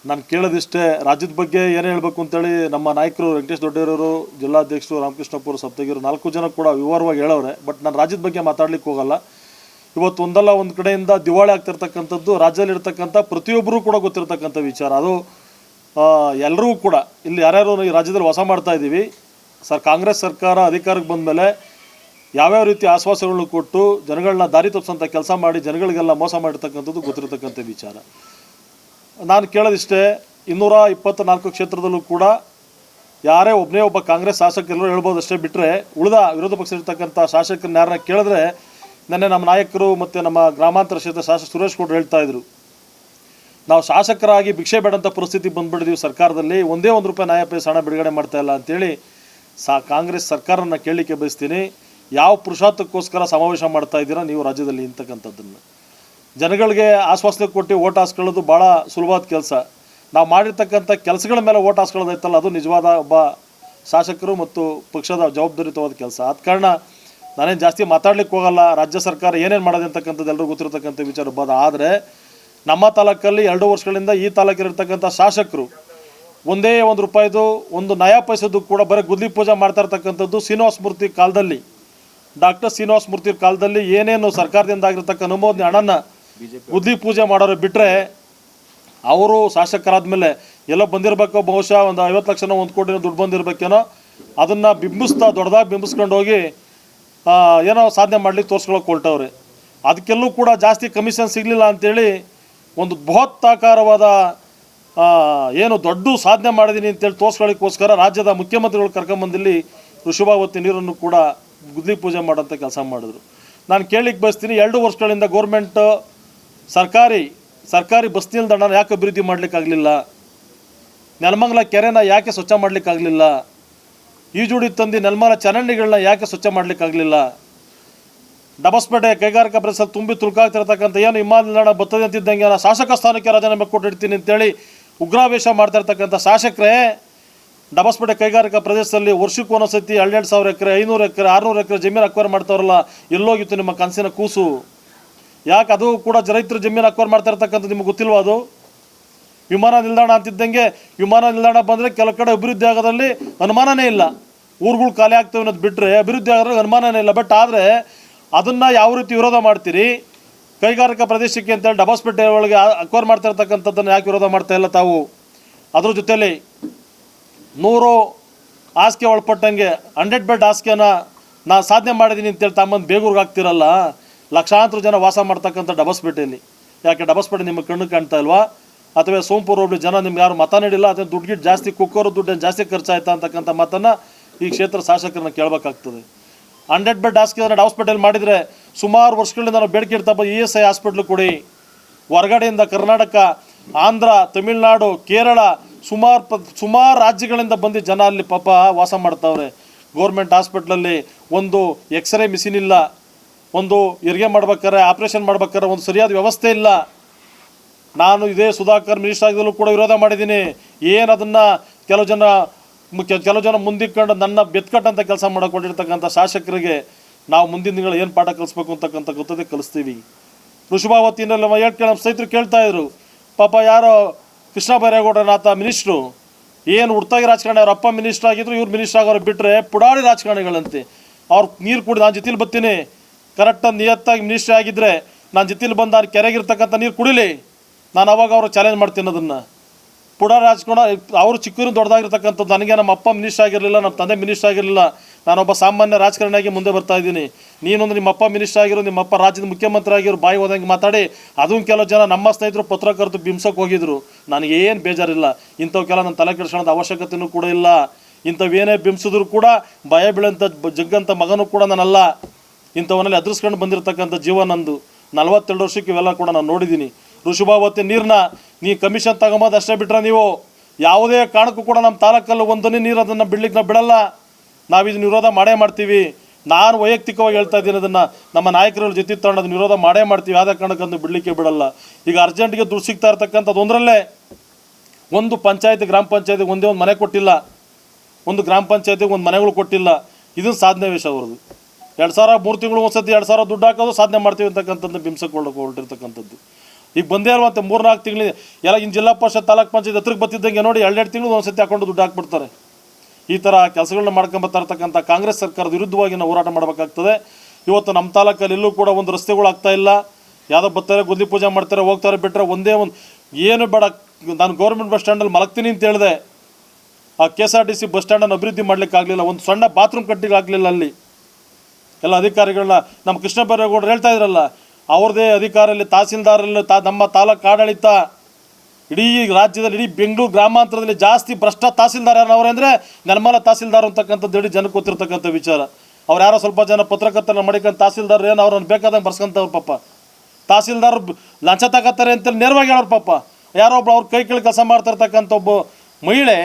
ನಾನು ಕೇಳೋದಿಷ್ಟೇ, ರಾಜ್ಯದ ಬಗ್ಗೆ ಏನೇ ಹೇಳಬೇಕು ಅಂತೇಳಿ ನಮ್ಮ ನಾಯಕರು ವೆಂಕಟೇಶ್ ದೊಡ್ಡೇರವರು, ಜಿಲ್ಲಾಧ್ಯಕ್ಷರು ರಾಮಕೃಷ್ಣಪುರ, ಸಪ್ತಗಿರು 4 ಜನ ಕೂಡ ವಿವರವಾಗಿ ಹೇಳೋರೆ. ಬಟ್ ನಾನು ರಾಜ್ಯದ ಬಗ್ಗೆ ಮಾತಾಡ್ಲಿಕ್ಕೆ ಹೋಗಲ್ಲ. ಇವತ್ತು ಒಂದಲ್ಲ ಒಂದು ಕಡೆಯಿಂದ ದಿವಾಳಿ ಆಗ್ತಿರ್ತಕ್ಕಂಥದ್ದು ರಾಜ್ಯದಲ್ಲಿ ಇರ್ತಕ್ಕಂಥ ಪ್ರತಿಯೊಬ್ಬರೂ ಕೂಡ ಗೊತ್ತಿರ್ತಕ್ಕಂಥ ವಿಚಾರ. ಅದು ಎಲ್ಲರಿಗೂ ಕೂಡ ಇಲ್ಲಿ ಯಾರ್ಯಾರು ಈ ರಾಜ್ಯದಲ್ಲಿ ವಾಸ ಮಾಡ್ತಾ ಇದ್ದೀವಿ, ಕಾಂಗ್ರೆಸ್ ಸರ್ಕಾರ ಅಧಿಕಾರಕ್ಕೆ ಬಂದ ಮೇಲೆ ಯಾವ್ಯಾವ ರೀತಿ ಆಶ್ವಾಸಗಳನ್ನು ಕೊಟ್ಟು ಜನಗಳನ್ನ ದಾರಿ ತಪ್ಪಿಸೋಂಥ ಕೆಲಸ ಮಾಡಿ ಜನಗಳಿಗೆಲ್ಲ ಮೋಸ ಮಾಡಿರ್ತಕ್ಕಂಥದ್ದು ಗೊತ್ತಿರತಕ್ಕಂಥ ವಿಚಾರ. ನಾನು ಕೇಳೋದಿಷ್ಟೇ, 224 ಕ್ಷೇತ್ರದಲ್ಲೂ ಕೂಡ ಯಾರೇ ಒಬ್ಬ ಕಾಂಗ್ರೆಸ್ ಶಾಸಕರು ಹೇಳ್ಬೋದು ಅಷ್ಟೇ, ಬಿಟ್ಟರೆ ಉಳಿದ ವಿರೋಧ ಪಕ್ಷ ಇರ್ತಕ್ಕಂಥ ಶಾಸಕರನ್ನ ಯಾರನ್ನ ಕೇಳಿದ್ರೆ, ನೆನ್ನೆ ನಮ್ಮ ನಾಯಕರು ಮತ್ತು ನಮ್ಮ ಗ್ರಾಮಾಂತರ ಕ್ಷೇತ್ರ ಶಾಸಕ ಸುರೇಶ್ ಗೌಡ್ರು ಹೇಳ್ತಾಯಿದ್ರು, ನಾವು ಶಾಸಕರಾಗಿ ಭಿಕ್ಷೆ ಬೇಡಂಥ ಪರಿಸ್ಥಿತಿ ಬಂದುಬಿಟ್ಟಿದ್ದೀವಿ ಸರ್ಕಾರದಲ್ಲಿ, ಒಂದೇ ₹1 ನ್ಯಾಯ ಪೈಸೆ ಹಣ ಬಿಡುಗಡೆ ಮಾಡ್ತಾಯಿಲ್ಲ ಅಂತೇಳಿ ಕಾಂಗ್ರೆಸ್ ಸರ್ಕಾರನ ಕೇಳಲಿಕ್ಕೆ ಬಯಸ್ತೀನಿ. ಯಾವ ಪುರುಷಾರ್ಥಕ್ಕೋಸ್ಕರ ಸಮಾವೇಶ ಮಾಡ್ತಾ ಇದ್ದೀರಾ ನೀವು ರಾಜ್ಯದಲ್ಲಿ ಅಂತಕ್ಕಂಥದ್ದನ್ನು? ಜನಗಳಿಗೆ ಆಶ್ವಾಸನೆ ಕೊಟ್ಟು ಓಟ್ ಹಾಸ್ಕೊಳ್ಳೋದು ಭಾಳ ಸುಲಭವಾದ ಕೆಲಸ. ನಾವು ಮಾಡಿರ್ತಕ್ಕಂಥ ಕೆಲಸಗಳ ಮೇಲೆ ಓಟ್ ಹಾಸ್ಕೊಳ್ಳೋದೈತಲ್ಲ, ಅದು ನಿಜವಾದ ಒಬ್ಬ ಶಾಸಕರು ಮತ್ತು ಪಕ್ಷದ ಜವಾಬ್ದಾರಿಯುತವಾದ ಕೆಲಸ. ಆದ ಕಾರಣ ನಾನೇನು ಜಾಸ್ತಿ ಮಾತಾಡ್ಲಿಕ್ಕೆ ಹೋಗಲ್ಲ. ರಾಜ್ಯ ಸರ್ಕಾರ ಏನೇನು ಮಾಡೋದು ಅಂತಕ್ಕಂಥದ್ದು ಎಲ್ಲರೂ ಗೊತ್ತಿರತಕ್ಕಂಥ ವಿಚಾರ ಇರ್ಬೋದು. ಆದರೆ ನಮ್ಮ ತಾಲೂಕಲ್ಲಿ 2 ವರ್ಷಗಳಿಂದ ಈ ತಾಲೂಕಿರ್ತಕ್ಕಂಥ ಶಾಸಕರು ಒಂದೇ ₹1 ಒಂದು ನಯಾ ಪೈಸದ್ದು ಕೂಡ ಬರೀ ಗುದ್ಲಿ ಪೂಜೆ ಮಾಡ್ತಾ ಇರ್ತಕ್ಕಂಥದ್ದು ಶ್ರೀನಿವಾಸ ಮೂರ್ತಿ ಕಾಲದಲ್ಲಿ, ಡಾಕ್ಟರ್ ಶ್ರೀನಿವಾಸ ಮೂರ್ತಿ ಕಾಲದಲ್ಲಿ ಏನೇನು ಸರ್ಕಾರದಿಂದ ಆಗಿರ್ತಕ್ಕ ಅನುಮೋದನೆ ಹಣನ ಗುದ್ಲಿ ಪೂಜೆ ಮಾಡೋರು ಬಿಟ್ಟರೆ, ಅವರು ಶಾಸಕರಾದ್ಮೇಲೆ ಎಲ್ಲೋ ಬಂದಿರಬೇಕು, ಬಹುಶಃ ಒಂದು 50 ಲಕ್ಷನೋ 1 ಕೋಟಿನೋ ದುಡ್ಡು ಬಂದಿರಬೇಕೇನೋ, ಅದನ್ನು ದೊಡ್ಡದಾಗಿ ಬಿಂಬಿಸ್ಕೊಂಡು ಹೋಗಿ ಏನೋ ಸಾಧನೆ ಮಾಡ್ಲಿಕ್ಕೆ ತೋರಿಸ್ಕೊಳ್ಳೋಕೆ ಹೊರಟವ್ರೆ. ಅದಕ್ಕೆಲ್ಲೂ ಕೂಡ ಜಾಸ್ತಿ ಕಮಿಷನ್ ಸಿಗಲಿಲ್ಲ ಅಂಥೇಳಿ ಒಂದು ಬೃಹತ್ತಾಕಾರವಾದ ಏನು ದೊಡ್ಡ ಸಾಧನೆ ಮಾಡಿದ್ದೀನಿ ಅಂತೇಳಿ ತೋರಿಸ್ಕೊಳ್ಳಿಕ್ಕೋಸ್ಕರ ರಾಜ್ಯದ ಮುಖ್ಯಮಂತ್ರಿಗಳು ಕರ್ಕೊಂಬಂದಿಲ್ಲಿ ಋಷಭಾವತಿ ನೀರನ್ನು ಕೂಡ ಗುದ್ಲಿ ಪೂಜೆ ಮಾಡೋಂಥ ಕೆಲಸ ಮಾಡಿದ್ರು. ನಾನು ಕೇಳಲಿಕ್ಕೆ ಬಯಸ್ತೀನಿ, 2 ವರ್ಷಗಳಿಂದ ಗೋರ್ಮೆಂಟ್ ಸರ್ಕಾರಿ ಬಸ್ ನಿಲ್ದಾಣ ಯಾಕೆ ಅಭಿವೃದ್ಧಿ ಮಾಡಲಿಕ್ಕಾಗಲಿಲ್ಲ? ನೆಲಮಂಗಲ ಕೆರೆನ ಯಾಕೆ ಸ್ವಚ್ಛ ಮಾಡಲಿಕ್ಕಾಗಲಿಲ್ಲ? ಈಜುಡಿ ತಂದು ನೆಲಮಂಗಲ ಚರಂಡಿಗಳನ್ನ ಯಾಕೆ ಸ್ವಚ್ಛ ಮಾಡಲಿಕ್ಕಾಗಲಿಲ್ಲ? ಡಬಸ್ಪೇಟೆ ಕೈಗಾರಿಕಾ ಪ್ರದೇಶದಲ್ಲಿ ತುಂಬಿ ತುಳುಕಾಗ್ತಿರ್ತಕ್ಕಂಥ ಏನು ವಿಮಾನ ನಿಲ್ದಾಣ ಬರ್ತದೆ ಅಂತಿದ್ದಂಗೆ ನಾನು ಶಾಸಕ ಸ್ಥಾನಕ್ಕೆ ರಾಜೀನಾಮೆ ಕೊಟ್ಟಿರ್ತೀನಿ ಅಂತೇಳಿ ಉಗ್ರಾವೇಶ ಮಾಡ್ತಾ ಇರ್ತಕ್ಕಂಥ ಶಾಸಕರೇ, ಡಬಸ್ಪೇಟೆ ಕೈಗಾರಿಕಾ ಪ್ರದೇಶದಲ್ಲಿ ವರ್ಷಕ್ಕೆ ಒಂದೊಂದ್ಸತಿ 1,200 ಎಕರೆ, 500 ಎಕರೆ, 600 ಎಕರೆ ಜಮೀನು ಅಕ್ವೈರ್ ಮಾಡ್ತಾವ್ರಲ್ಲ, ಎಲ್ಲೋಗಿತ್ತು ನಿಮ್ಮ ಕನಸಿನ ಕೂಸು? ಯಾಕೆ ಅದು ಕೂಡ ರೈತರ ಜಮೀನು ಅಕ್ವೈರ್ ಮಾಡ್ತಾ ಇರ್ತಕ್ಕಂಥ ನಿಮ್ಗೆ ಗೊತ್ತಿಲ್ವ? ಅದು ವಿಮಾನ ನಿಲ್ದಾಣ ಅಂತಿದ್ದಂಗೆ ವಿಮಾನ ನಿಲ್ದಾಣ ಬಂದರೆ ಕೆಲವು ಕಡೆ ಅಭಿವೃದ್ಧಿ ಆಗೋದ್ರಲ್ಲಿ ಅನುಮಾನನೇ ಇಲ್ಲ. ಊರುಗಳು ಖಾಲಿ ಆಗ್ತವೆ ಅನ್ನೋದು ಬಿಟ್ಟರೆ ಅಭಿವೃದ್ಧಿ ಆಗೋದ್ರಲ್ಲಿ ಅನುಮಾನನೇ ಇಲ್ಲ. ಬಟ್ ಆದರೆ ಅದನ್ನು ಯಾವ ರೀತಿ ವಿರೋಧ ಮಾಡ್ತೀರಿ? ಕೈಗಾರಿಕಾ ಪ್ರದೇಶಕ್ಕೆ ಅಂತೇಳಿ ಡಬಸ್ಪೇಟೆ ಒಳಗೆ ಅಕ್ವೈರ್ ಮಾಡ್ತಾ ಇರ್ತಕ್ಕಂಥದ್ದನ್ನು ಯಾಕೆ ವಿರೋಧ ಮಾಡ್ತಾ ಇಲ್ಲ ತಾವು? ಅದ್ರ ಜೊತೆಯಲ್ಲಿ 100 ಹಾಸಿಗೆ ಒಳಪಟ್ಟಂಗೆ 100 ಬೆಡ್ ಹಾಸಿಗೆನ ನಾನು ಸಾಧನೆ ಮಾಡಿದ್ದೀನಿ ಅಂತೇಳಿ ತಮ್ಮಂದು ಬೇಗೂರ್ಗೆ ಹಾಕ್ತಿರಲ್ಲ. ಲಕ್ಷಾಂತರ ಜನ ವಾಸ ಮಾಡ್ತಕ್ಕಂಥ ಡಬಸ್ಪೇಟೆಯಲ್ಲಿ ಯಾಕೆ ಡಬಸ್ಪೇಟೆ ನಿಮ್ಮ ಕಣ್ಣು ಕಾಣ್ತಾ ಇಲ್ವಾ? ಅಥವಾ ಸೋಂಪುರ ಹೋಬಳಿ ಜನ ನಿಮ್ಗೆ ಯಾರು ಮತ ನೀಡಿಲ್ಲ, ಅದನ್ನು ದುಡ್ಡು ಜಾಸ್ತಿ ಕುಕ್ಕರು ದುಡ್ಡೇನು ಜಾಸ್ತಿ ಖರ್ಚಾಯ್ತಾ ಅಂತಕ್ಕಂಥ ಮಾತನ್ನು ಈ ಕ್ಷೇತ್ರ ಶಾಸಕರನ್ನ ಕೇಳಬೇಕಾಗ್ತದೆ. 100 ಬೆಡ್ ಹಾಸಿಗೆ ಡಬಸ್ಪೇಟೆಯಲ್ಲಿ ಮಾಡಿದರೆ ಸುಮಾರು ವರ್ಷಗಳಿಂದ ನಾವು ಬೇಡಿಕೆ ಇಡ್ತಾ ESI ಹಾಸ್ಪಿಟ್ಲು ಕೊಡಿ. ಹೊರಗಡೆಯಿಂದ ಕರ್ನಾಟಕ, ಆಂಧ್ರ, ತಮಿಳುನಾಡು, ಕೇರಳ ಸುಮಾರು ರಾಜ್ಯಗಳಿಂದ ಬಂದು ಜನ ಅಲ್ಲಿ ಪಾಪ ವಾಸ ಮಾಡ್ತಾವ್ರೆ. ಗೌರ್ಮೆಂಟ್ ಹಾಸ್ಪಿಟ್ಲಲ್ಲಿ ಒಂದು ಎಕ್ಸ್ರೇ ಮಿಷಿನ್ ಇಲ್ಲ, ಒಂದು ಹೆರಿಗೆ ಮಾಡ್ಬೇಕಾರೆ, ಆಪ್ರೇಷನ್ ಮಾಡ್ಬೇಕಾರೆ ಒಂದು ಸರಿಯಾದ ವ್ಯವಸ್ಥೆ ಇಲ್ಲ. ನಾನು ಇದೇ ಸುಧಾಕರ್ ಮಿನಿಸ್ಟರ್ ಆಗಿದ್ದಲ್ಲೂ ಕೂಡ ವಿರೋಧ ಮಾಡಿದ್ದೀನಿ. ಏನು ಅದನ್ನು ಕೆಲವು ಜನ ಮುಂದಿಕ್ಕೊಂಡು ನನ್ನ ಬೆತ್ಕಟ್ಟಂಥ ಕೆಲಸ ಮಾಡಿಕೊಂಡಿರ್ತಕ್ಕಂಥ ಶಾಸಕರಿಗೆ ನಾವು ಮುಂದಿನ ದಿನಗಳು ಏನು ಪಾಠ ಕಲಿಸ್ಬೇಕು ಅಂತಕ್ಕಂಥ ಗೊತ್ತದೆ ಕಲಿಸ್ತೀವಿ. ಋಷಭಾವತಿನಲ್ಲಿ ನಮ್ಮ ಸ್ನೇಹಿತರು ಕೇಳ್ತಾಯಿದ್ರು, ಪಾಪ ಯಾರೋ ಕೃಷ್ಣ ಬೈರೇಗೌಡನಾಥ ಮಿನಿಸ್ಟ್ರು ಏನು ಹುಡ್ತಾಗಿ ರಾಜಕಾರಣಿ, ಅವ್ರ ಅಪ್ಪ ಮಿನಿಸ್ಟರ್ ಆಗಿದ್ರು, ಇವ್ರು ಮಿನಿಸ್ಟರ್ ಆಗೋರು ಬಿಟ್ಟರೆ ಪುಡಾಡಿ ರಾಜಕಾರಣಿಗಳಂತೆ. ಅವ್ರು ನೀರು ಕುಡಿ ನಾನು ಜೊತೆಲಿ ಬರ್ತೀನಿ, ಕರೆಕ್ಟಾಗಿ ನಿಯತ್ತಾಗಿ ಮಿನಿಸ್ಟ್ರಿ ಆಗಿದ್ದರೆ ನಾನು ಜೊತೆಲಿ ಬಂದು ನಾನು ಕೆರೆಗಿರ್ತಕ್ಕಂಥ ನೀರು ಕುಡಿಲಿ, ನಾನು ಅವಾಗ ಅವರು ಚಾಲೆಂಜ್ ಮಾಡ್ತೀನಿ ಅದನ್ನು. ಪುಡ ರಾಜಕಾರಣ ಅವರು ಚಿಕ್ಕೂರು ದೊಡ್ಡದಾಗಿರ್ತಕ್ಕಂಥದ್ದು. ನನಗೆ ನಮ್ಮ ಅಪ್ಪ ಮಿನಿಸ್ಟರ್ ಆಗಿರಲಿಲ್ಲ, ನಮ್ಮ ತಂದೆ ಮಿನಿಸ್ಟರ್ ಆಗಿರಲಿಲ್ಲ, ನಾನೊಬ್ಬ ಸಾಮಾನ್ಯ ರಾಜಕಾರಣಿಯಾಗಿ ಮುಂದೆ ಬರ್ತಾ ಇದ್ದೀನಿ. ನೀನೊಂದು ನಿಮ್ಮ ಅಪ್ಪ ಮಿನಿಸ್ಟರ್ ಆಗಿರೋ, ನಿಮ್ಮ ಅಪ್ಪ ರಾಜ್ಯದ ಮುಖ್ಯಮಂತ್ರಿ ಆಗಿರೋ, ಬಾಯಿ ಹೋದಂಗೆ ಮಾತಾಡಿ ಅದನ್ನು ಕೆಲವು ಜನ ನಮ್ಮ ಸ್ನೇಹಿತರು ಪತ್ರಕರ್ತರು ಬಿಂಸಕ್ಕೆ ಹೋಗಿದ್ರು. ನನಗೇನು ಬೇಜಾರಿಲ್ಲ, ಇಂಥವಕ್ಕೆಲ್ಲ ನನ್ನ ತಲೆ ಕೆಡಿಸ್ಕೊಳ್ಳೋದು ಅವಶ್ಯಕತೆಯೂ ಕೂಡ ಇಲ್ಲ. ಇಂಥವೇನೇ ಬಿಂಬಿಸಿದ್ರು ಕೂಡ ಭಯ ಬೀಳಂಥ ಜಗ್ಗಂಥ ಮಗನೂ ಕೂಡ ನಾನಲ್ಲ. ಇಂಥವನ್ನಲ್ಲಿ ಎದುರಿಸ್ಕೊಂಡು ಬಂದಿರತಕ್ಕಂಥ ಜೀವ ನಂದು. 42 ವರ್ಷಕ್ಕೆ ಇವೆಲ್ಲ ಕೂಡ ನಾನು ನೋಡಿದ್ದೀನಿ. ಋಷಭಾವತಿ ನೀರನ್ನ ಕಮಿಷನ್ ತಗೊಂಬೋದು ಅಷ್ಟೇ ಬಿಟ್ಟರೆ ನೀವು ಯಾವುದೇ ಕಾರಣಕ್ಕೂ ಕೂಡ ನಮ್ಮ ತಾಲೂಕಲ್ಲಿ ಒಂದನೇ ನೀರು ಅದನ್ನು ಬಿಡ್ಲಿಕ್ಕೆ ನಾವು ಬಿಡಲ್ಲ. ನಾವು ಇದನ್ನು ವಿರೋಧ ಮಾಡೇ ಮಾಡ್ತೀವಿ. ನಾನು ವೈಯಕ್ತಿಕವಾಗಿ ಹೇಳ್ತಾ ಇದ್ದೀನಿ, ಅದನ್ನು ನಮ್ಮ ನಾಯಕರ ಜೊತೆ ತಗೊಂಡು ಅದನ್ನು ವಿರೋಧ ಮಾಡೇ ಮಾಡ್ತೀವಿ. ಯಾವುದೇ ಕಾರಣಕ್ಕೆ ಅದನ್ನು ಬಿಡಲಿಕ್ಕೆ ಬಿಡಲ್ಲ. ಈಗ ಅರ್ಜೆಂಟ್ಗೆ ದುಡ್ಡು ಸಿಗ್ತಾ ಇರ್ತಕ್ಕಂಥದ್ದು ಒಂದರಲ್ಲೇ ಒಂದು ಗ್ರಾಮ ಪಂಚಾಯತಿಗೆ ಒಂದೇ ಒಂದು ಮನೆ ಕೊಟ್ಟಿಲ್ಲ, ಒಂದು ಗ್ರಾಮ ಪಂಚಾಯತಿಗೆ ಒಂದು ಮನೆಗಳು ಕೊಟ್ಟಿಲ್ಲ. ಇದನ್ನು ಸಾಧನೆ ವಿಷಯ ಅವ್ರದ್ದು. 2,000 3 ತಿಂಗಳು ಒಂದ್ಸತಿ 2,000 ದುಡ್ಡು ಹಾಕೋದು ಸಾಧನೆ ಮಾಡ್ತೀವಿ ಅಂತಕ್ಕಂಥದ್ದು ಬಿಂಸಕ್ಕೆ ಹೊರಟಿರ್ತಕ್ಕಂಥದ್ದು. ಈಗ ಬಂದೇ ಇರುವಂತೆ 3-4 ತಿಂಗಳು ಎಲ್ಲ ಇನ್ನು ಜಿಲ್ಲಾ ಪರಿಷತ್ ತಾಲೂಕ್ ಪಂಚಾಯತ್ ಹತ್ರಕ್ಕೆ ಬರ್ತಿದ್ದಂಗೆ ನೋಡಿ 2-2 ತಿಂಗಳು ಒಂದ್ಸತಿ ಹಾಕೊಂಡು ದುಡ್ಡು ಹಾಕ್ಬಿಡ್ತಾರೆ. ಈ ಥರ ಕೆಲಸಗಳನ್ನ ಮಾಡ್ಕೊಂಬತ್ತಾ ಇರ್ತಕ್ಕಂಥ ಕಾಂಗ್ರೆಸ್ ಸರ್ಕಾರದ ವಿರುದ್ಧವಾಗಿ ನಾವು ಹೋರಾಟ ಮಾಡಬೇಕಾಗ್ತದೆ. ಇವತ್ತು ನಮ್ಮ ತಾಲೂಕಲ್ಲಿ ಎಲ್ಲೂ ಕೂಡ ಒಂದು ರಸ್ತೆಗಳು ಆಗ್ತಾ ಇಲ್ಲ. ಯಾವುದೋ ಬರ್ತಾರೆ, ಗುದ್ಲಿ ಪೂಜೆ ಮಾಡ್ತಾರೆ, ಹೋಗ್ತಾರೆ, ಬಿಟ್ಟರೆ ಒಂದೇ ಒಂದು ಏನು ಬೇಡ. ನಾನು ಗೌರ್ಮೆಂಟ್ ಬಸ್ ಸ್ಟ್ಯಾಂಡಲ್ಲಿ ಮಲಗ್ತೀನಿ ಅಂತ ಹೇಳಿದೆ, ಆ KSRTC ಬಸ್ ಸ್ಟ್ಯಾಂಡನ್ನು ಅಭಿವೃದ್ಧಿ ಮಾಡಲಿಕ್ಕಾಗಲಿಲ್ಲ. ಒಂದು ಸಣ್ಣ ಬಾತ್ರೂಮ್ ಕಟ್ಟಿಗಾಗಲಿಲ್ಲ. ಅಲ್ಲಿ ಎಲ್ಲ ಅಧಿಕಾರಿಗಳನ್ನ ನಮ್ಮ ಕೃಷ್ಣ ಬೈರೇಗೌಡರು ಹೇಳ್ತಾ ಇದ್ರಲ್ಲ, ಅವ್ರದ್ದೇ ಅಧಿಕಾರಲ್ಲಿ ತಹಸೀಲ್ದಾರಲ್ಲಿ ನಮ್ಮ ತಾಲೂಕು ಆಡಳಿತ ಇಡೀ ರಾಜ್ಯದಲ್ಲಿ, ಇಡೀ ಬೆಂಗಳೂರು ಗ್ರಾಮಾಂತರದಲ್ಲಿ ಜಾಸ್ತಿ ಭ್ರಷ್ಟ ತಹಸೀಲ್ದಾರ್ ಯಾರವ್ರೆ ಅಂದರೆ ನೆಲಮಂಗಲ ತಹಸೀಲ್ದಾರ್ ಅಂತಕ್ಕಂಥದ್ದು ಇಡೀ ಜನಕ್ಕೆ ಗೊತ್ತಿರ್ತಕ್ಕಂಥ ವಿಚಾರ. ಅವ್ರು ಯಾರೋ ಸ್ವಲ್ಪ ಜನ ಪತ್ರಕರ್ತನ ಮಾಡಿಕೊಂಡು ತಹಸೀಲ್ದಾರ್ ಏನು ಅವ್ರನ್ನ ಬೇಕಾದಂಗೆ ಬರ್ಸ್ಕೊಂತವ್ರು ಪಾಪ. ತಹಸೀಲ್ದಾರ್ ಲಂಚ ತಗೋತಾರೆ ಅಂತೇಳಿ ನೇರವಾಗಿ ಹೇಳೋರು ಪಾಪ. ಯಾರೋ ಒಬ್ಬ ಅವ್ರ ಕೈ ಕೆಳಗೆ ಕೆಲಸ ಮಾಡ್ತಿರ್ತಕ್ಕಂಥ ಒಬ್ಬ ಮಹಿಳೆ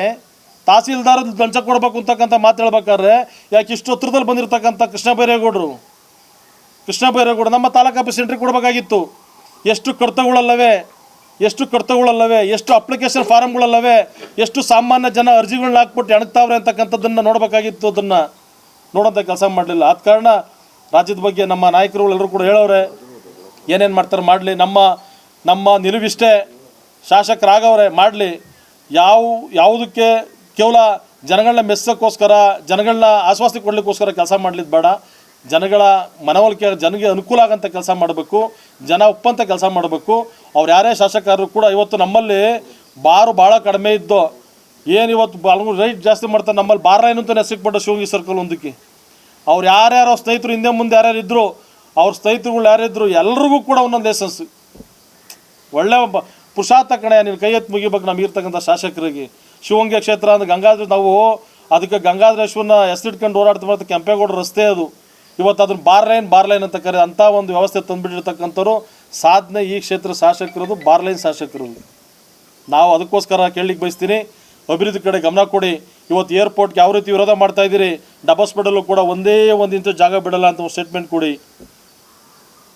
ತಹಸೀಲ್ದಾರ್ ಲಂಚ ಕೊಡಬೇಕು ಅಂತಕ್ಕಂಥ ಮಾತು ಹೇಳ್ಬೇಕಾದ್ರೆ ಯಾಕೆ ಇಷ್ಟು ಹತ್ರದಲ್ಲಿ ಬಂದಿರತಕ್ಕಂಥ ಕೃಷ್ಣ ಬೈರೇಗೌಡರು ನಮ್ಮ ತಾಲೂಕು ಆಫೀಸ್ ಎಂಟ್ರಿ ಕೊಡಬೇಕಾಗಿತ್ತು. ಎಷ್ಟು ಕರ್ತವ್ಯಗಳಲ್ಲವೇ, ಎಷ್ಟು ಅಪ್ಲಿಕೇಶನ್ ಫಾರಮ್ಗಳಲ್ಲವೇ, ಎಷ್ಟು ಸಾಮಾನ್ಯ ಜನ ಅರ್ಜಿಗಳನ್ನ ಹಾಕ್ಬಿಟ್ಟು ಎಣಗ್ತಾವ್ರೆ ಅಂತಕ್ಕಂಥದ್ದನ್ನು ನೋಡಬೇಕಾಗಿತ್ತು. ಅದನ್ನು ನೋಡೋಂಥ ಕೆಲಸ ಮಾಡಲಿಲ್ಲ. ಆದ ಕಾರಣ ರಾಜ್ಯದ ಬಗ್ಗೆ ನಮ್ಮ ನಾಯಕರುಗಳೆಲ್ಲರೂ ಕೂಡ ಹೇಳೋರೆ, ಏನೇನು ಮಾಡ್ತಾರೆ ಮಾಡಲಿ. ನಮ್ಮ ನಿಲುವಿಷ್ಟೇ, ಶಾಸಕರಾಗವ್ರೆ ಮಾಡಲಿ. ಯಾವುದಕ್ಕೆ ಕೇವಲ ಜನಗಳನ್ನ ಮೆಚ್ಚೋಕ್ಕೋಸ್ಕರ, ಜನಗಳನ್ನ ಆಶ್ವಾಸನೆ ಕೊಡಲಿಕ್ಕೋಸ್ಕರ ಕೆಲಸ ಮಾಡಲಿದ್ದು ಬೇಡ. ಜನಗಳ ಮನವೊಲಿಕೆ, ಜನಗೆ ಅನುಕೂಲ ಆಗೋಂಥ ಕೆಲಸ ಮಾಡಬೇಕು, ಜನ ಒಪ್ಪಂಥ ಕೆಲಸ ಮಾಡಬೇಕು. ಅವ್ರು ಯಾರೇ ಶಾಸಕರು ಕೂಡ ಇವತ್ತು ನಮ್ಮಲ್ಲಿ ಬಾರು ಭಾಳ ಕಡಿಮೆ ಇದ್ದು ಏನು ಇವತ್ತು ರೈಟ್ ಜಾಸ್ತಿ ಮಾಡ್ತಾರೆ. ನಮ್ಮಲ್ಲಿ ಬಾರ್ ಲೈನ್ ಅಂತ ಹೆಸರುಪಟ್ಟು ಶಿವಗಂಗೆ ಸರ್ಕಲ್ ಒಂದಕ್ಕೆ ಅವ್ರು ಯಾರ್ಯಾರೋ ಸ್ನೇಹಿತರು ಹಿಂದೆ ಮುಂದೆ ಯಾರ್ಯಾರು ಇದ್ದರು, ಅವ್ರ ಸ್ನೇಹಿತರುಗಳು ಯಾರಿದ್ರು ಎಲ್ರಿಗೂ ಕೂಡ ಒಂದೊಂದು ಲೈಸೆನ್ಸ್. ಒಳ್ಳೆ ಪುರುಷಾರ್ಥ ಕಣೆ, ನೀನು ಕೈ ಎತ್ತು ಮುಗಿಬೇಕು ನಮ್ಗೆ ಇರ್ತಕ್ಕಂಥ ಶಾಸಕರಿಗೆ. ಶಿವಗಂಗೆ ಕ್ಷೇತ್ರ ಅಂದ್ರೆ ಗಂಗಾಧರ, ನಾವು ಅದಕ್ಕೆ ಗಂಗಾಧರೇಶ್ವರನ ಹೆಸರಿಟ್ಕೊಂಡು ಓಡಾಡ್ತಾ ಕೆಂಪೇಗೌಡ ರಸ್ತೆ ಅದು. ಇವತ್ತು ಅದನ್ನು ಬಾರ್ ಲೈನ್ ಅಂತ ಕರೆ ಅಂಥ ಒಂದು ವ್ಯವಸ್ಥೆ ತಂದುಬಿಟ್ಟಿರ್ತಕ್ಕಂಥವ್ರು ಸಾಧನೆ ಈ ಕ್ಷೇತ್ರ ಶಾಸಕರದು, ಬಾರ್ ಲೈನ್ ಶಾಸಕರದು. ನಾವು ಅದಕ್ಕೋಸ್ಕರ ಕೇಳಲಿಕ್ಕೆ ಬಯಸ್ತೀನಿ, ಅಭಿವೃದ್ಧಿ ಕಡೆ ಗಮನ ಕೊಡಿ. ಇವತ್ತು ಏರ್ಪೋರ್ಟ್ಗೆ ಯಾವ ರೀತಿ ವಿರೋಧ ಮಾಡ್ತಾಯಿದ್ದೀರಿ, ಡಬಸ್ಪೇಟಲ್ಲೂ ಕೂಡ ಒಂದೇ ಒಂದು ಇಂಚು ಜಾಗ ಬಿಡಲ್ಲ ಅಂತ ಒಂದು ಸ್ಟೇಟ್ಮೆಂಟ್ ಕೊಡಿ.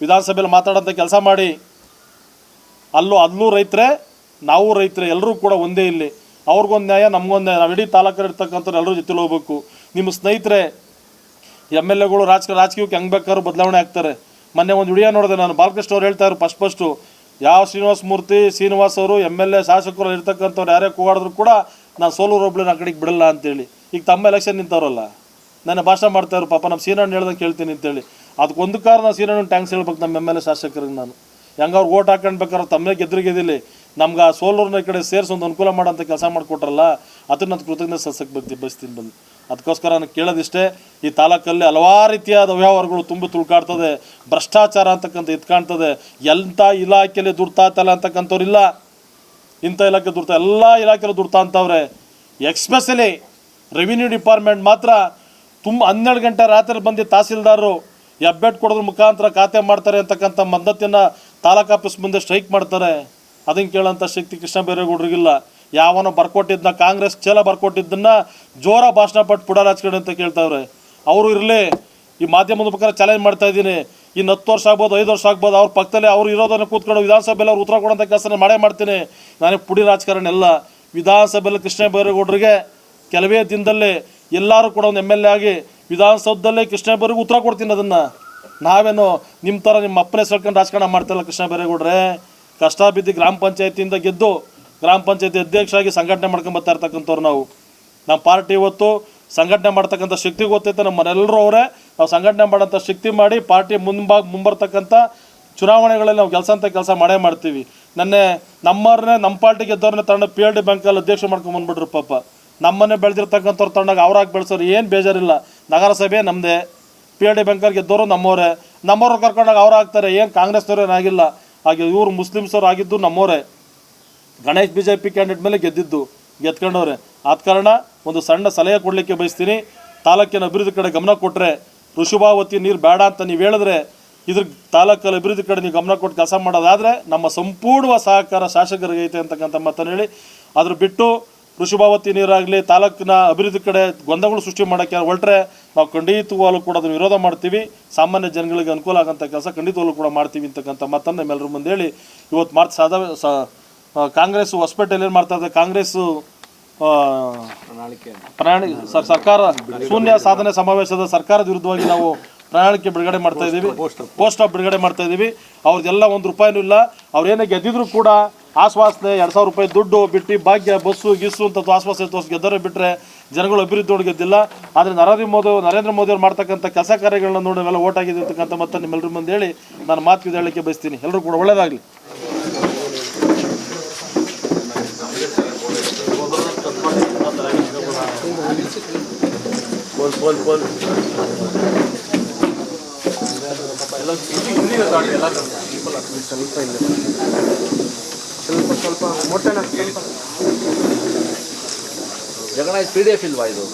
ವಿಧಾನಸಭೆಯಲ್ಲಿ ಮಾತಾಡೋಂಥ ಕೆಲಸ ಮಾಡಿ. ಅಲ್ಲೂ ರೈತರೇ, ನಾವು ರೈತರೇ, ಎಲ್ಲರೂ ಕೂಡ ಒಂದೇ. ಇಲ್ಲಿ ಅವ್ರಿಗೊಂದು ನ್ಯಾಯ, ನಮಗೊಂದು ನ್ಯಾಯ. ನಾವು ಇಡೀ ತಾಲೂಕಲ್ಲಿ ಇರ್ತಕ್ಕಂಥವ್ರು ಎಲ್ಲರೂ ಜೊತೆಲಿ ಹೋಗ್ಬೇಕು. ನಿಮ್ಮ ಸ್ನೇಹಿತರೆ MLAಗಳು ರಾಜಕೀಯಕ್ಕೆ ಹೆಂಗೆ ಬೇಕಾದ್ರೂ ಬದಲಾವಣೆ ಆಗ್ತಾರೆ. ಮೊನ್ನೆ ಒಂದು ವಿಡಿಯೋ ನೋಡಿದೆ ನಾನು, ಬಾಲಕೃಷ್ಣ ಅವ್ರು ಹೇಳ್ತಾ ಇದ್ರು ಫಸ್ಟು ಯಾವ ಶ್ರೀನಿವಾಸ್ ಅವರು MLA ಶಾಸಕರು ಇರ್ತಕ್ಕಂಥವ್ರು ಯಾರೇ ಕೂಗಾಡಿದ್ರು ಕೂಡ ನಾನು ಸೋಲೂರು ಒಬ್ಳು ಆ ಕಡೆಗೆ ಬಿಡಲ್ಲ ಅಂತೇಳಿ. ಈಗ ತಮ್ಮ ಎಲೆಕ್ಷನ್ ನಿಂತವ್ರಲ್ಲ, ನನ್ನ ಭಾಷಣ ಮಾಡ್ತಾಯಿದ್ರು ಪಾಪ, ನಮ್ಮ ಸೀನಣ್ಣ ಹೇಳ್ದಂಗೆ ಕೇಳ್ತೀನಿ ಅಂತೇಳಿ. ಅದಕ್ಕೊಂದು ಕಾರಣ ಸೀನಣ್ಣ ಟ್ಯಾಂಕ್ಸ್ ಹೇಳ್ಬೇಕು ನಮ್ಮ MLA ಶಾಸಕರಿಗೆ. ನಾನು ಹೆಂಗೆ ಅವ್ರು ಓಟ್ ಹಾಕೊಂಡ್ಬೇಕಾದ್ರೆ ತಮ್ಮೇ ಗೆದ್ದಿಲ್ಲಿ ನಮ್ಗೆ ಆ ಸೋಲೂರಿನ ಕಡೆ ಸೇರಿಸಿ ಒಂದು ಅನುಕೂಲ ಮಾಡೋಂಥ ಕೆಲಸ ಮಾಡಿಕೊಟ್ರಲ್ಲ, ಅದನ್ನು ನಾನು ಕೃತಜ್ಞತೆ ಸಲ್ಲಿಸಕ್ಕೆ ಬಯಸ್ತೀನಿ ಬಂದು. ಅದಕ್ಕೋಸ್ಕರ ನಾನು ಕೇಳೋದಿಷ್ಟೇ, ಈ ತಾಲೂಕಲ್ಲಿ ಹಲವಾರು ರೀತಿಯಾದ ವ್ಯವಹಾರಗಳು ತುಂಬ ತುಳ್ಕಾಡ್ತದೆ, ಭ್ರಷ್ಟಾಚಾರ ಅಂತಕ್ಕಂಥ ಕಾಣ್ತದೆ. ಎಂಥ ಇಲಾಖೆಯಲ್ಲಿ ದುಡ್ತಾತಲ್ಲ ಅಂತಕ್ಕಂಥವ್ರಿಲ್ಲ, ಇಂಥ ಇಲಾಖೆ ದುಡ್ತಾ, ಎಲ್ಲ ಇಲಾಖೆಯಲ್ಲೂ ದುಡ್ತಾ ಅಂತವ್ರೆ. ಎಕ್ಸ್ಪೆಷಲಿ ರೆವಿನ್ಯೂ ಡಿಪಾರ್ಟ್ಮೆಂಟ್ ಮಾತ್ರ 12 ಗಂಟೆ ರಾತ್ರಿ ಬಂದು ತಹಸೀಲ್ದಾರರು ಹೆಬ್ಬೆಟ್ ಕೊಡೋದ್ರ ಮುಖಾಂತರ ಖಾತೆ ಮಾಡ್ತಾರೆ ಅಂತಕ್ಕಂಥ ಮದ್ದತಿಯನ್ನು ತಾಲೂಕು ಆಫೀಸ್ ಮುಂದೆ ಸ್ಟ್ರೈಕ್ ಮಾಡ್ತಾರೆ. ಅದನ್ನು ಕೇಳೋಂಥ ಶಕ್ತಿ ಕೃಷ್ಣ ಬೈರೇಗೌಡರಿಗಿಲ್ಲ. ಯಾವನೋ ಬರ್ಕೊಟ್ಟಿದ್ದನ್ನ, ಕಾಂಗ್ರೆಸ್ ಚೇಲ ಬರ್ಕೊಟ್ಟಿದ್ದನ್ನು ಜೋರ ಭಾಷಣ ಪಟ್ಟು ಪುಡ ರಾಜಕಾರಣ ಅಂತ ಕೇಳ್ತಾವ್ರೆ. ಅವರು ಇರಲಿ, ಈ ಮಾಧ್ಯಮದ ಪ್ರಕಾರ ಚಾಲೆಂಜ್ ಮಾಡ್ತಾ ಇದ್ದೀನಿ. ಇನ್ನು 10 ವರ್ಷ ಆಗ್ಬೋದು, 5 ವರ್ಷ ಆಗ್ಬೋದು, ಅವ್ರ ಪಕ್ಕದಲ್ಲಿ ಅವ್ರು ಇರೋದನ್ನು ಕೂತ್ಕೊಂಡು ವಿಧಾನಸಭೆಯಲ್ಲಿ ಅವ್ರು ಉತ್ತರ ಕೊಡೋಂಥ ಕೆಲಸ ಮಾಡ್ತೀನಿ. ನಾನೇ ಪುಡಿ ರಾಜಕಾರಣ ಎಲ್ಲ. ವಿಧಾನಸಭೆಯಲ್ಲಿ ಕೃಷ್ಣ ಬೈರೇಗೌಡರಿಗೆ ಕೆಲವೇ ದಿನದಲ್ಲೇ ಎಲ್ಲರೂ ಕೂಡ ಒಂದು MLA ಆಗಿ ವಿಧಾನಸೌಧದಲ್ಲೇ ಕೃಷ್ಣ ಬೈರೇಗೌಡರಿಗೆ ಉತ್ತರ ಕೊಡ್ತೀನಿ. ಅದನ್ನು ನಾವೇನು ನಿಮ್ಮ ಥರ ನಿಮ್ಮ ಅಪ್ಪನೇ ಸಳ್ಕೊಂಡು ರಾಜಕಾರಣ ಮಾಡ್ತಾಯಿಲ್ಲ. ಕೃಷ್ಣ ಬೈರೇಗೌಡ್ರೆ ಕಷ್ಟ ಬಿದ್ದು ಗ್ರಾಮ ಪಂಚಾಯತಿಯಿಂದ ಗೆದ್ದು ಗ್ರಾಮ ಪಂಚಾಯತಿ ಅಧ್ಯಕ್ಷರಾಗಿ ಸಂಘಟನೆ ಮಾಡ್ಕೊಂಬರ್ತಾ ಇರ್ತಕ್ಕಂಥವ್ರು ನಾವು. ನಮ್ಮ ಪಾರ್ಟಿ ಇವತ್ತು ಸಂಘಟನೆ ಮಾಡ್ತಕ್ಕಂಥ ಶಕ್ತಿ ಗೊತ್ತೈತೆ ನಮ್ಮನೆಲ್ಲರೂ ಅವರೇ. ನಾವು ಸಂಘಟನೆ ಮಾಡೋಂಥ ಶಕ್ತಿ ಮಾಡಿ ಪಾರ್ಟಿ ಮುಂಬರ್ತಕ್ಕಂಥ ಚುನಾವಣೆಗಳಲ್ಲಿ ನಾವು ಕೆಲಸ ಮಾಡೇ ಮಾಡ್ತೀವಿ. ನಮ್ಮವ್ರನ್ನೇ, ನಮ್ಮ ಪಾರ್ಟಿ ಗೆದ್ದವ್ರನ್ನೇ ತಗೊಂಡು PLD ಬ್ಯಾಂಕಲ್ಲಿ ಅಧ್ಯಕ್ಷ ಮಾಡ್ಕೊಂಬಂದ್ಬಿಟ್ರು ಪಾಪ. ನಮ್ಮನ್ನೇ ಬೆಳೆದಿರ್ತಕ್ಕಂಥವ್ರು ತಗೊಂಡಾಗ ಅವ್ರಾಗಿ ಬೆಳೆಸೋರು ಏನು ಬೇಜಾರಿಲ್ಲ. ನಗರಸಭೆ ನಮ್ಮದೇ, PLD ಬ್ಯಾಂಕಲ್ಲಿ ಗೆದ್ದವರು ನಮ್ಮವ್ರು ಕರ್ಕೊಂಡಾಗ ಅವ್ರು ಆಗ್ತಾರೆ. ಏನು ಕಾಂಗ್ರೆಸ್ನವ್ರು ಏನಾಗಿಲ್ಲ. ಹಾಗೆ ಇವರು ಮುಸ್ಲಿಮ್ಸವ್ರು ಆಗಿದ್ದು ನಮ್ಮವರೇ. ಗಣೇಶ್ BJP ಕ್ಯಾಂಡಿಡೇಟ್ ಮೇಲೆ ಗೆದ್ಕೊಂಡವ್ರೆ. ಆದ ಕಾರಣ ಒಂದು ಸಣ್ಣ ಸಲಹೆ ಕೊಡಲಿಕ್ಕೆ ಬಯಸ್ತೀನಿ. ತಾಲೂಕಿನ ಅಭಿವೃದ್ಧಿ ಕಡೆ ಗಮನ ಕೊಟ್ಟರೆ, ಋಷಭಾವತಿ ನೀರು ಬೇಡ ಅಂತ ನೀವು ಹೇಳಿದ್ರೆ, ಇದ್ರ ತಾಲೂಕಲ್ಲಿ ಅಭಿವೃದ್ಧಿ ಕಡೆ ನೀವು ಗಮನ ಕೊಟ್ಟು ಕೆಲಸ ಮಾಡೋದಾದರೆ ನಮ್ಮ ಸಂಪೂರ್ಣ ಸಹಕಾರ ಶಾಸಕರಿಗೆ ಐತೆ ಅಂತಕ್ಕಂಥ ಮಾತನ್ನು ಹೇಳಿ, ಅದ್ರ ಬಿಟ್ಟು ಋಷಭಾವತಿ ನೀರಾಗಲಿ ತಾಲೂಕಿನ ಅಭಿವೃದ್ಧಿ ಕಡೆ ಗೊಂದಗಳು ಸೃಷ್ಟಿ ಮಾಡೋಕ್ಕೆ ಹೊರಟ್ರೆ ನಾವು ಖಂಡಿತವಾಗಲೂ ಕೂಡ ಅದನ್ನು ವಿರೋಧ ಮಾಡ್ತೀವಿ. ಸಾಮಾನ್ಯ ಜನಗಳಿಗೆ ಅನುಕೂಲ ಆಗೋಂಥ ಕೆಲಸ ಖಂಡಿತವಾಗಲೂ ಕೂಡ ಮಾಡ್ತೀವಿ ಅಂತಕ್ಕಂಥ ಮಾತನ್ನು ನಮ್ಮೆಲ್ಲರ ಮುಂದೆ ಹೇಳಿ, ಇವತ್ತು ಕಾಂಗ್ರೆಸ್ಸು ಹೊಸಪೇಟೆಯಲ್ಲಿ ಏನು ಮಾಡ್ತಾ ಇದೆ, ಕಾಂಗ್ರೆಸ್ಸು ಸರ್ಕಾರ ಶೂನ್ಯ ಸಾಧನೆ ಸಮಾವೇಶದ ಸರ್ಕಾರದ ವಿರುದ್ಧವಾಗಿ ನಾವು ಪ್ರಣಾಳಿಕೆ ಬಿಡುಗಡೆ ಮಾಡ್ತಾ ಇದ್ದೀವಿ, ಪೋಸ್ಟರ್ ಬಿಡುಗಡೆ ಮಾಡ್ತಾ ಇದ್ದೀವಿ. ಅವ್ರದ್ದೆಲ್ಲ 1 ರೂಪಾಯಿನೂ ಇಲ್ಲ. ಅವ್ರೇನೇ ಗೆದ್ದಿದ್ರು ಕೂಡ ಆಶ್ವಾಸನೆ 2,000 ರೂಪಾಯಿ ದುಡ್ಡು ಬಿಟ್ಟು ಭಾಗ್ಯ ಬಸ್ಸು ಗಿಸ್ಸು ಅಂತ ಆಶ್ವಾಸನೆ ತೋರಿಸಿ ಗೆದ್ದವರೇ ಬಿಟ್ಟರೆ ಜನಗಳು ಅಭಿವೃದ್ಧಿ ನೋಡಿ ಗೆದ್ದಿಲ್ಲ. ಆದರೆ ನರೇಂದ್ರ ಮೋದಿ ಅವ್ರು ಮಾಡ್ತಕ್ಕಂಥ ಕೆಲಸ ಕಾರ್ಯಗಳನ್ನ ನೋಡಿ ನಾವೆಲ್ಲ ಓಟ್ ಆಗಿದೆ ಅಂತಕ್ಕಂಥ ಮತ್ತೆ ನಿಮ್ಮೆಲ್ಲರ ಮುಂದೆ ಹೇಳಿ ನಾನು ಮಾತು ಹೇಳಲಿಕ್ಕೆ ಬಯಸ್ತೀನಿ. ಎಲ್ಲರೂ ಕೂಡ ಒಳ್ಳೆಯದಾಗಲಿ. ಸ್ವಲ್ಪ ಮೊಟ್ಟೆನ ಜಗಣ PDF ಇಲ್ವಾ ಇದು?